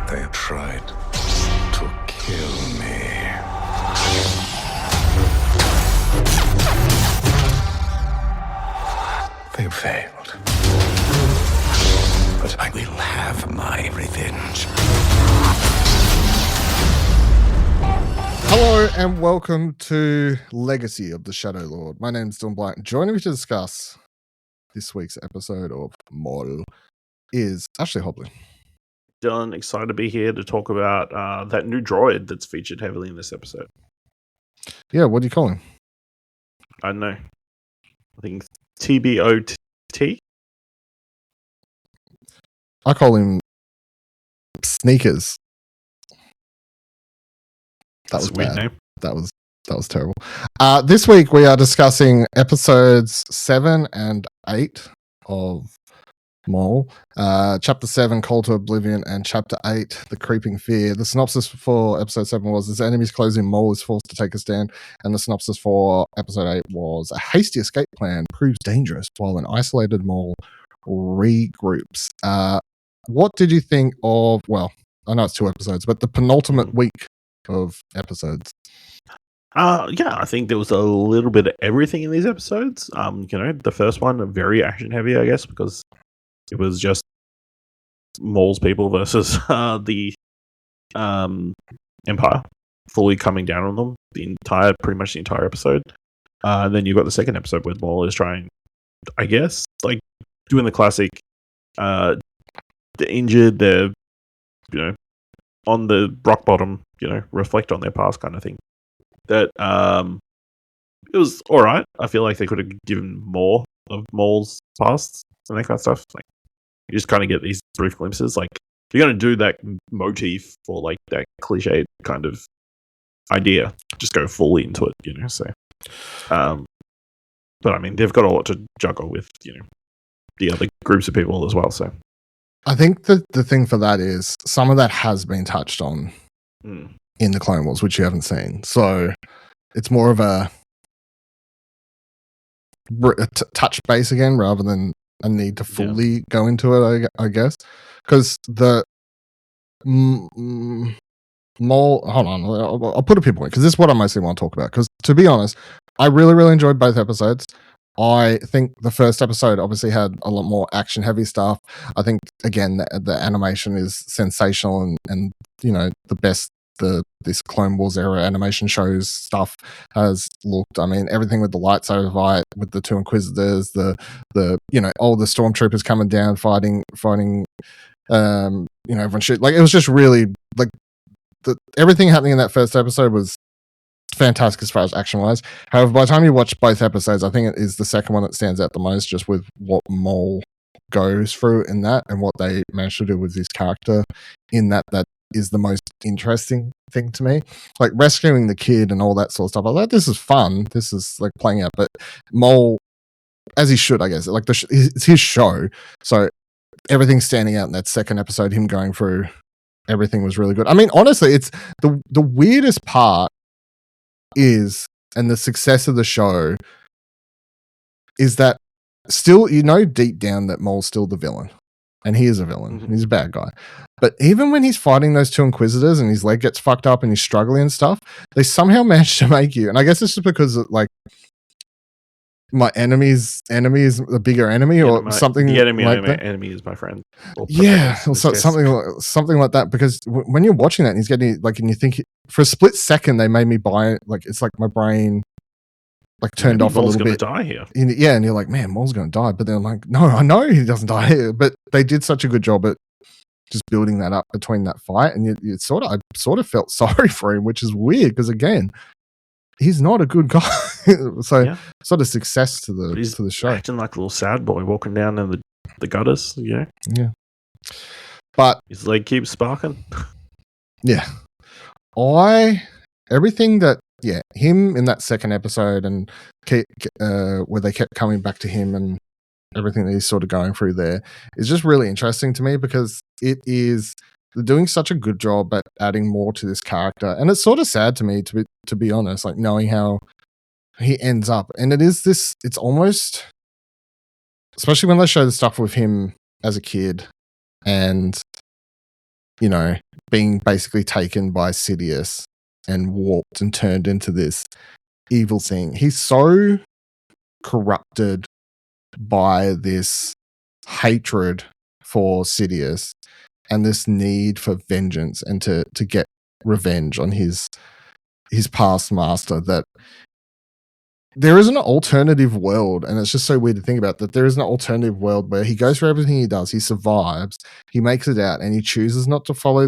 They tried to kill me. They failed. But I will have my revenge. Hello and welcome to Legacy of the Shadow Lord. My name's Blight. Joining me to discuss this week's episode of Maul is Ashley Hobley. Dylan, excited to be here to talk about that new droid that's featured heavily in this episode. Yeah, what do you call him? I don't know. I think TBOT. I call him Sneakers. That's a weird name. That was terrible. This week we are discussing episodes 7 and 8 of Maul. Chapter 7, Call to Oblivion, and Chapter 8, The Creeping Fear. The synopsis for episode 7 was, as enemies close in, Maul is forced to take a stand. And the synopsis for episode 8 was, a hasty escape plan proves dangerous while an isolated Maul regroups. What did you think of, well, I know it's 2 episodes, but the penultimate week of episodes? Yeah, I think there was a little bit of everything in these episodes. The first one, very action heavy, I guess, because it was just Maul's people versus the Empire fully coming down on them pretty much the entire episode. And then you've got the second episode where Maul is trying, I guess, like doing the classic, the injured, they're, on the rock bottom, reflect on their past kind of thing. That it was all right. I feel like they could have given more of Maul's past and that kind of stuff. Like, you just kind of get these brief glimpses. Like, if you're going to do that motif for like that cliched kind of idea, just go fully into it, So, but I mean, they've got a lot to juggle with, the other groups of people as well. So, I think the thing for that is some of that has been touched on in the Clone Wars, which you haven't seen. So it's more of a touch base again rather than a need to fully go into it, I guess. Because the Maul, hold on, I'll put a pinpoint because this is what I mostly want to talk about. Because to be honest, I really, really enjoyed both episodes. I think the first episode obviously had a lot more action heavy stuff. I think, again, the animation is sensational and the best this Clone Wars era animation shows stuff has looked. I mean, everything with the lightsaber fight, with the 2 Inquisitors, the all the stormtroopers coming down fighting, everyone shoot. Like, it was just really, like, everything happening in that first episode was fantastic as far as action wise. However, by the time you watch both episodes, I think it is the second one that stands out the most, just with what Maul goes through in that and what they managed to do with his character in that is the most interesting thing to me. Like, rescuing the kid and all that sort of stuff. I was like, this is fun. This is like playing out. But Maul, as he should, I guess, like it's his show. So everything standing out in that second episode, him going through everything was really good. I mean, honestly, it's the weirdest part is, and the success of the show is that still, deep down that Maul's still the villain. And he is a villain. He's a bad guy. But even when he's fighting those 2 Inquisitors and his leg gets fucked up and he's struggling and stuff, they somehow manage to make you, and I guess it's just because, like, my enemy is the bigger enemy or something. The enemy is my friend. Yeah, or something like that. Because when you're watching that and he's getting, like, and you think, for a split second, they made me buy it. Like, it's like my brain, like, turned off a little bit. Die here. And you're like, man, Maul's going to die. But then I'm like, no, I know he doesn't die here. But they did such a good job at just building that up between that fight. And I sort of felt sorry for him, which is weird because, again, he's not a good guy. So sort of success to the show. Acting like a little sad boy walking down in the gutters. Yeah. But his leg keeps sparking. Yeah. Everything that, him in that second episode and where they kept coming back to him and everything that he's sort of going through there is just really interesting to me because they're doing such a good job at adding more to this character. And it's sort of sad to me, to be honest, like knowing how he ends up. And it's almost, especially when they show the stuff with him as a kid and, being basically taken by Sidious and warped and turned into this evil thing. He's so corrupted by this hatred for Sidious and this need for vengeance and to get revenge on his past master that there is an alternative world, and it's just so weird to think about that there is an alternative world where he goes through everything he does, he survives, he makes it out, and he chooses not to follow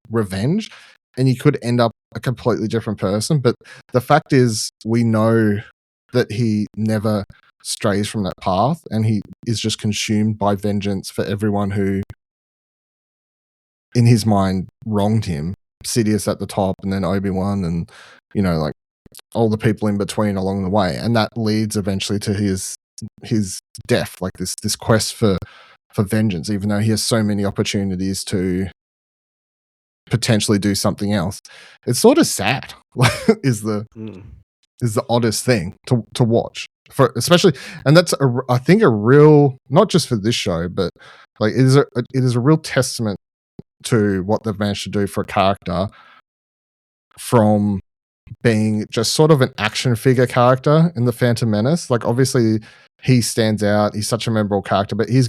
revenge, and he could end up a completely different person. But the fact is, we know that he never strays from that path, and he is just consumed by vengeance for everyone who, in his mind, wronged him. Sidious at the top, and then Obi-Wan, and like all the people in between along the way, and that leads eventually to his death, like this quest for vengeance, even though he has so many opportunities to potentially do something else. It's sort of sad. is the oddest thing to watch, for especially, and that's I think a real, not just for this show, but like it is a real testament to what they've managed to do for a character from being just sort of an action figure character in the Phantom Menace. Like, obviously he stands out, he's such a memorable character, but he's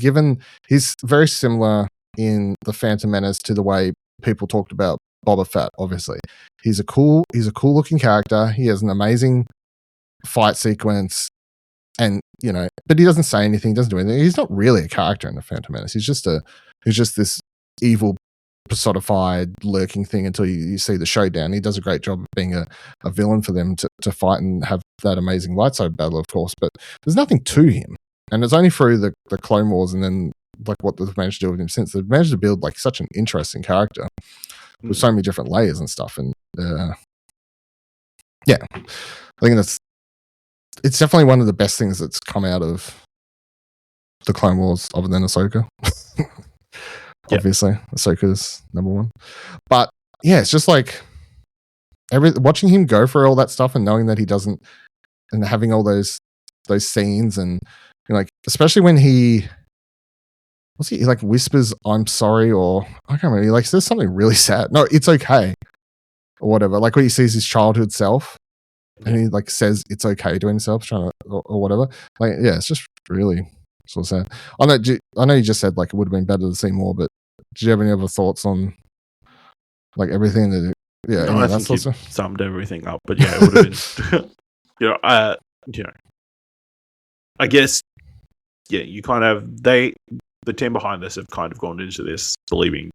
very similar in the Phantom Menace to the way people talked about Boba Fett. Obviously he's a cool looking character, he has an amazing fight sequence, and but he doesn't say anything, doesn't do anything. He's not really a character in the Phantom Menace. He's just this evil personified lurking thing until you see the showdown. He does a great job of being a villain for them to fight and have that amazing lightsaber battle, of course, but there's nothing to him, and it's only through the Clone Wars and then like what they've managed to do with him since they've managed to build like such an interesting character with so many different layers and stuff. And yeah, I think it's definitely one of the best things that's come out of the Clone Wars, other than Ahsoka. Obviously, Ahsoka's number one. But yeah, it's just like watching him go through all that stuff and knowing that he doesn't, and having all those scenes, and like especially when he like whispers, "I'm sorry," or I can't remember. He like says something really sad. No, it's okay, or whatever. Like when he sees his childhood self, and he like says it's okay to himself, trying to or whatever. Like yeah, it's just really sort of sad. I know you just said like it would have been better to see more, but did you have any other thoughts on like everything that? Yeah, no, I think you summed everything up. But yeah, it would have been, I guess, yeah, you kind of the team behind this have kind of gone into this believing,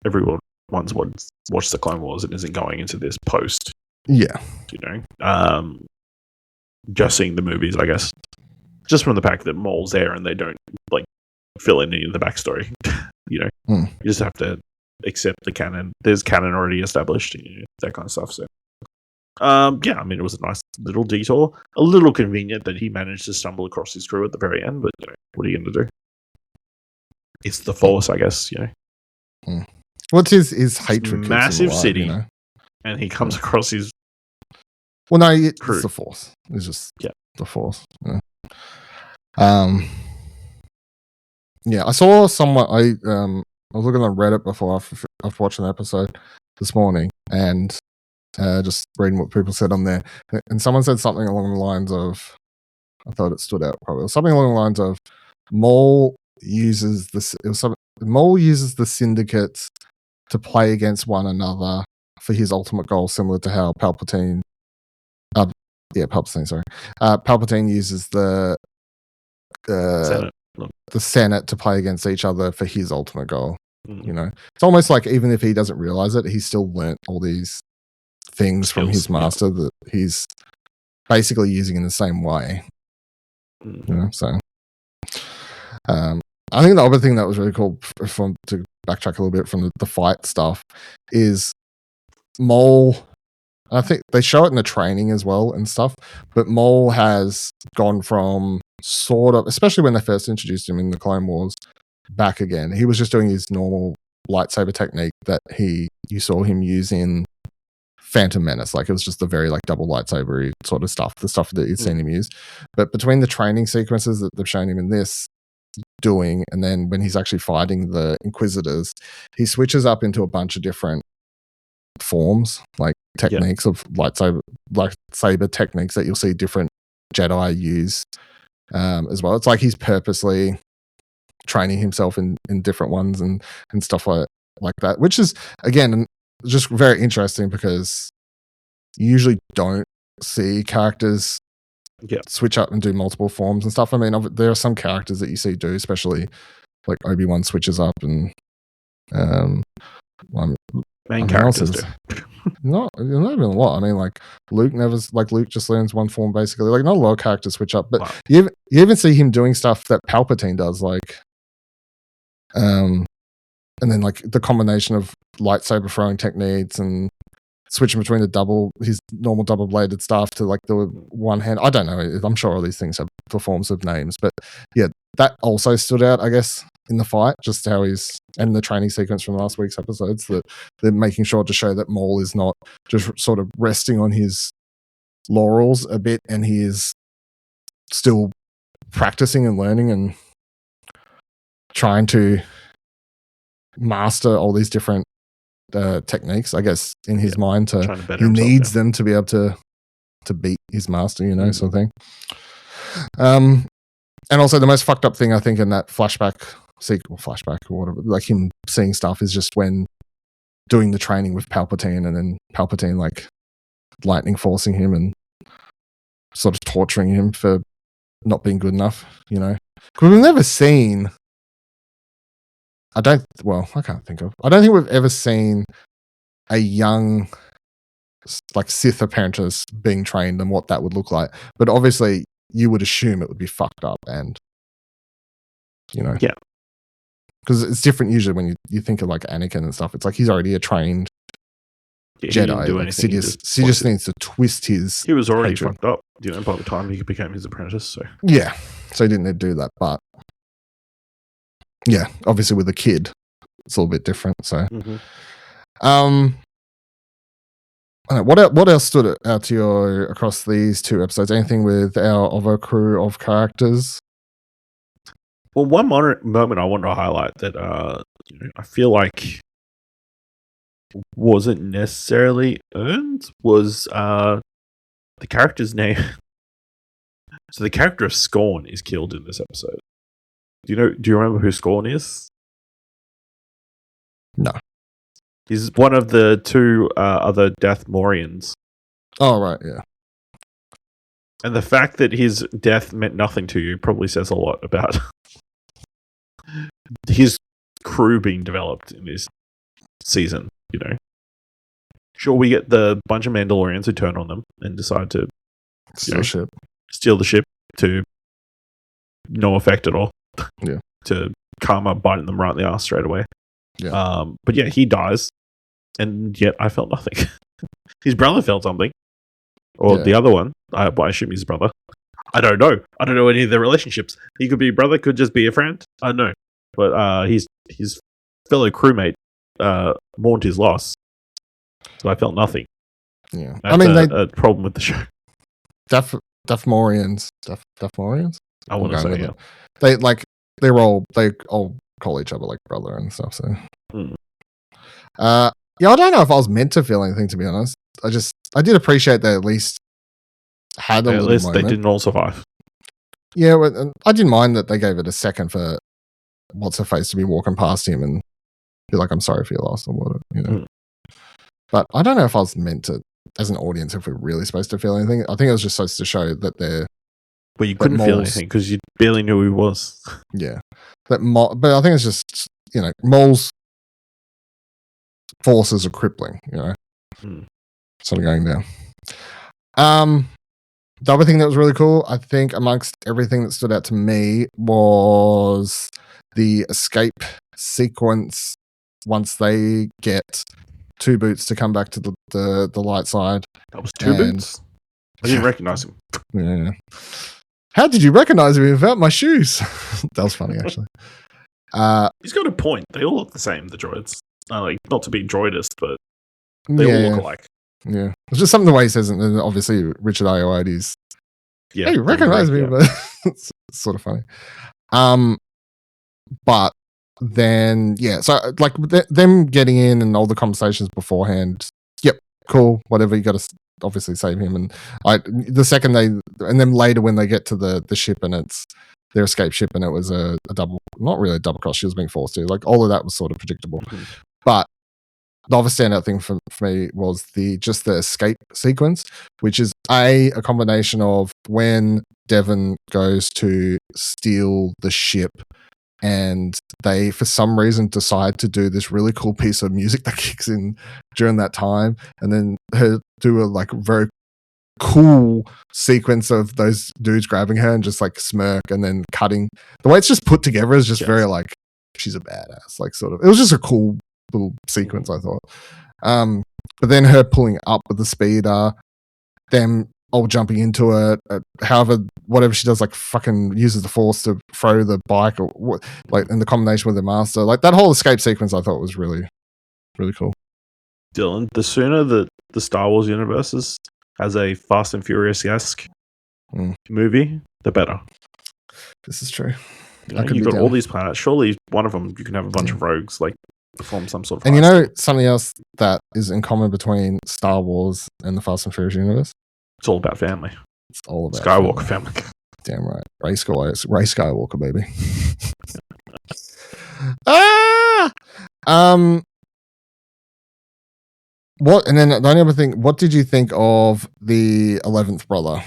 everyone once watched the Clone Wars and isn't going into this post. Yeah, just seeing the movies, I guess, just from the fact that Maul's there and they don't like fill in any of the backstory. You just have to accept the canon. There's canon already established, that kind of stuff. So, yeah, I mean, it was a nice little detour. A little convenient that he managed to stumble across his crew at the very end, but what are you going to do? It's the Force, I guess. What's his hatred? Massive city, and he comes across his. Well, no, it's the Force. It's just the Force. Yeah, I saw someone. I was looking on Reddit before after watching the episode this morning, and just reading what people said on there. And someone said something along the lines of, I thought it stood out probably, something along the lines of, Maul uses the syndicates to play against one another for his ultimate goal, similar to how Palpatine. Palpatine uses the Senate to play against each other for his ultimate goal. It's almost like even if he doesn't realize it, he's still learnt all these things from his master that he's basically using in the same way. So I think the other thing that was really cool, to backtrack a little bit from the fight stuff, is Maul. I think they show it in the training as well and stuff, but Maul has gone from sort of, especially when they first introduced him in the Clone Wars, back again. He was just doing his normal lightsaber technique that you saw him use in Phantom Menace. Like it was just the very like double lightsaber sort of stuff, the stuff that you'd seen him use. But between the training sequences that they've shown him in this doing, and then when he's actually fighting the Inquisitors, he switches up into a bunch of different forms, like techniques of lightsaber techniques that you'll see different Jedi use as well. It's like he's purposely training himself in different ones and stuff like that, which is, again, just very interesting because you usually don't see characters switch up and do multiple forms and stuff. I mean, there are some characters that you see do, especially like Obi-Wan switches up and main characters do. Not even a lot. I mean, like Luke Luke just learns one form basically. Like not a lot of characters switch up, but you even see him doing stuff that Palpatine does, like and then like the combination of lightsaber throwing techniques and switching between his normal double bladed stuff to like the one hand. I don't know. I'm sure all these things have the forms of names, but yeah, that also stood out, I guess, in the fight, just how he's, and the training sequence from last week's episodes, that they're making sure to show that Maul is not just sort of resting on his laurels a bit, and he is still practicing and learning and trying to master all these different techniques, I guess, in his mind. He needs them to be able to beat his master, sort of thing. And also the most fucked up thing, I think, in that flashback or whatever, like him seeing stuff, is just when doing the training with Palpatine, and then Palpatine like lightning forcing him and sort of torturing him for not being good enough, because we've never seen, I don't think we've ever seen a young like Sith apprentice being trained and what that would look like. But obviously you would assume it would be fucked up, and because it's different usually when you think of like Anakin and stuff. It's like he's already a trained Jedi. Like Sidious needs to twist his. He was already fucked up, by the time he became his apprentice. So he didn't need to do that. But yeah, obviously with a kid, it's a little bit different. So, what else stood out to you across these two episodes? Anything with our other crew of characters? Well, one moment I wanted to highlight that I feel like wasn't necessarily earned was the character's name. So the character of Scorn is killed in this episode. Do you remember who Scorn is? No. He's one of the two other Dathmorians. Oh, right, yeah. And the fact that his death meant nothing to you probably says a lot about his crew being developed in this season, Sure, we get the bunch of Mandalorians who turn on them and decide to steal the ship to no effect at all. Yeah. To karma biting them right in the ass straight away. Yeah. But yeah, he dies, and yet I felt nothing. His brother felt something. Or the other one. I assume he's his brother. I don't know. I don't know any of their relationships. He could be a brother, could just be a friend. I don't know. But his fellow crewmate mourned his loss. So I felt nothing. Yeah. That's a problem with the show. Dathmorians. I want to say, yeah. They all call each other like brother and stuff. So, I don't know if I was meant to feel anything, to be honest. I did appreciate they at least had a little moment. At least they didn't all survive. Yeah, I didn't mind that they gave it a second for what's her face to be walking past him and be like, "I'm sorry for your loss" or whatever, But I don't know if I was meant to, as an audience, if we're really supposed to feel anything. I think it was just supposed to show that they're. Well, you couldn't feel anything because you barely knew who he was. Yeah, but I think it's just Maul's forces are crippling. Sort of going down. The other thing that was really cool, I think, amongst everything that stood out to me, was the escape sequence once they get Two Boots to come back to the light side. That was Two Boots? I didn't recognize him. Yeah. How did you recognize me without my shoes? That was funny, actually. He's got a point. They all look the same, the droids. Not to be droidist, but they all look alike. Yeah. It's just something the way he says it, and obviously Richard Ayoade is, hey, you recognize me, but it's sort of funny. but then so like them getting in and all the conversations beforehand, yep, cool, whatever, you got to obviously save him. And the second and then later when they get to the ship and it's their escape ship and it was a double, not really a double cross, she was being forced to, like, all of that was sort of predictable. But the other standout thing for me was the escape sequence, which is a combination of when Devon goes to steal the ship and they, for some reason, decide to do this really cool piece of music that kicks in during that time, and then her do a like very cool sequence of those dudes grabbing her and just like smirk and then cutting. The way it's just put together is just very like, she's a badass, like, sort of. It was just a cool little sequence, I thought. But then her pulling up with the speeder, them all jumping into it, however, whatever she does, like fucking uses the force to throw the bike, or what, like, in the combination with the master, like that whole escape sequence, I thought was really, really cool. Dylan, the sooner that the Star Wars universe has a Fast and Furious-esque movie, the better. This is true. You've got all these planets. Surely one of them you can have a bunch of rogues, like, perform some sort of. And you know something else that is in common between Star Wars and the Fast and Furious universe? It's all about family. It's all about Skywalker family. Damn right. Ray Skywalker, baby. What? And then the only other thing, what did you think of the 11th brother?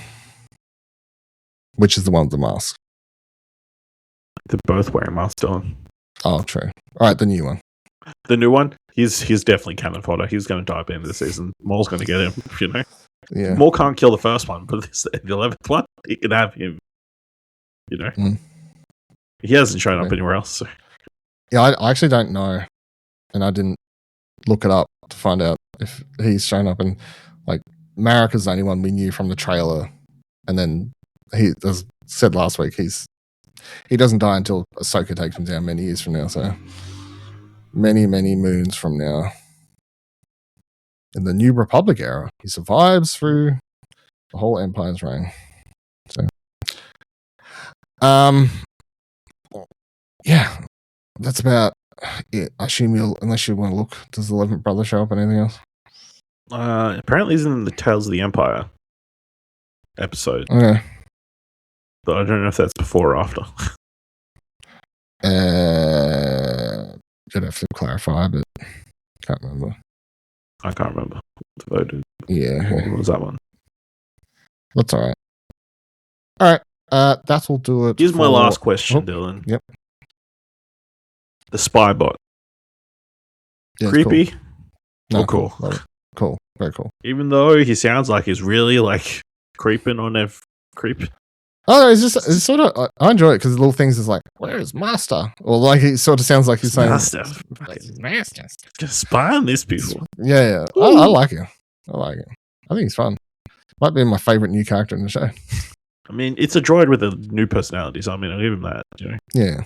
Which is the one with the mask? They're both wearing masks, Dylan. Oh, true. All right, the new one. The new one, he's definitely cannon fodder. He's going to die at the end of the season. Maul's going to get him, you know? Yeah. Maul can't kill the first one, but the 11th one, he can have him, you know? He hasn't shown up anywhere else. So. Yeah, I actually don't know. And I didn't look it up to find out if he's shown up. And, like, Marika's the only one we knew from the trailer. And then he, as said last week, he doesn't die until Ahsoka takes him down many years from now. So many, many moons from now. In the New Republic era, he survives through the whole Empire's reign. So, yeah, that's about it. I assume unless you want to look, does the 11th brother show up in anything else? Apparently he's in the Tales of the Empire episode. Okay. But I don't know if that's before or after. You'd have to clarify, but can't remember. I can't remember. Yeah. What was that one? That's all right. All right. That will do it. Here's my last question, Dylan. Yep. The spy bot. Yeah, creepy? Cool. No, cool. Cool. Very cool. Even though he sounds like he's really like creeping on their creep. Oh, it's sort of, I enjoy it because the little things is like, where is Master? Or like, it sort of sounds like he's saying, Master. Master. Gonna spy on these people. Yeah. I like it. I think he's fun. Might be my favorite new character in the show. I mean, it's a droid with a new personality, so I mean, I'll give him that. You know? Yeah.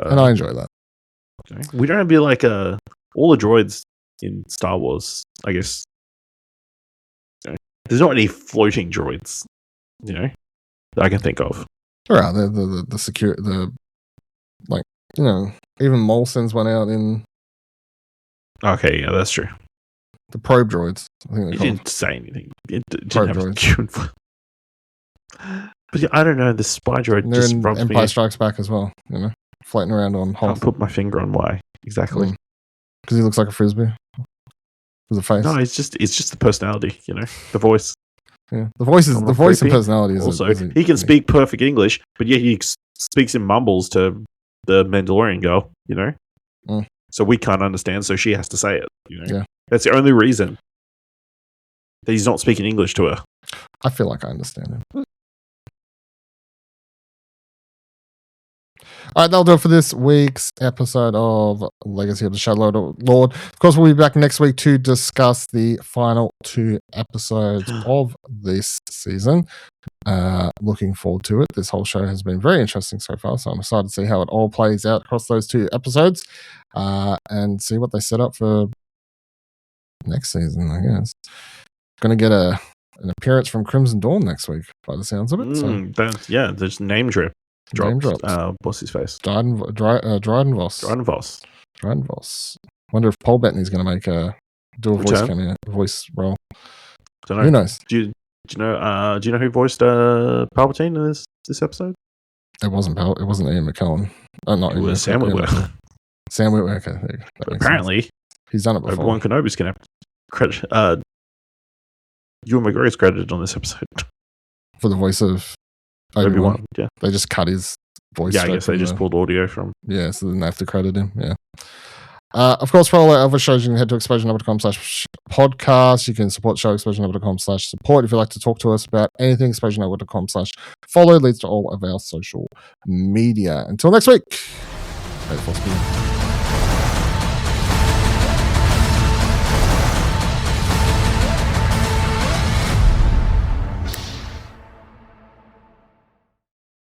And I enjoy that. Okay. We don't be like all the droids in Star Wars, I guess. You know, there's not any floating droids, you know, that I can think of. There are the secure, like, you know, even Maul sends one out in. Okay, yeah, that's true. The probe droids. I think He didn't say anything. It didn't probe have droids. But yeah, I don't know. The spy droid they're just in rubs Empire me. Strikes Back as well. You know, floating around on Hoth. Can't put my finger on why exactly. Because he looks like a frisbee with a face. No, it's just the personality. You know, the voice. Yeah, the voice and personality is also. He can speak perfect English, but yet he speaks in mumbles to the Mandalorian girl. You know, so we can't understand. So she has to say it. You know, that's the only reason that he's not speaking English to her. I feel like I understand him. All right, that'll do it for this week's episode of Legacy of the Shadow Lord. Of course, we'll be back next week to discuss the final 2 episodes of this season. Looking forward to it. This whole show has been very interesting so far, so I'm excited to see how it all plays out across those 2 episodes and see what they set up for next season, I guess. Going to get an appearance from Crimson Dawn next week, by the sounds of it. There's name drip. Name dropped. dropped. What's his face? Dryden Voss. Dryden Voss. Dryden Voss. Wonder if Paul Bettany's going to make do a voice Return? voice role. Don't know. Who knows? Do you know who voiced Palpatine in this episode? It wasn't Ian McKellen. Not It Ian was Sam McKellen. Witwer. Sam Witwer. Okay, there you go. That makes sense. Apparently, he's done it before. Obi-Wan Kenobi's going to credit. Ewan McGregor's credited on this episode. For the voice of Obi-Wan. Yeah. They just cut his voice. Yeah, I guess they just pulled audio from. Yeah, so then they have to credit him. Yeah. Of course, for all our other shows, you can head to explosionhour.com/podcast. You can support the show, explosionhour.com/support. If you'd like to talk to us about anything, explosionhour.com/follow leads to all of our social media. Until next week, may the force be with you.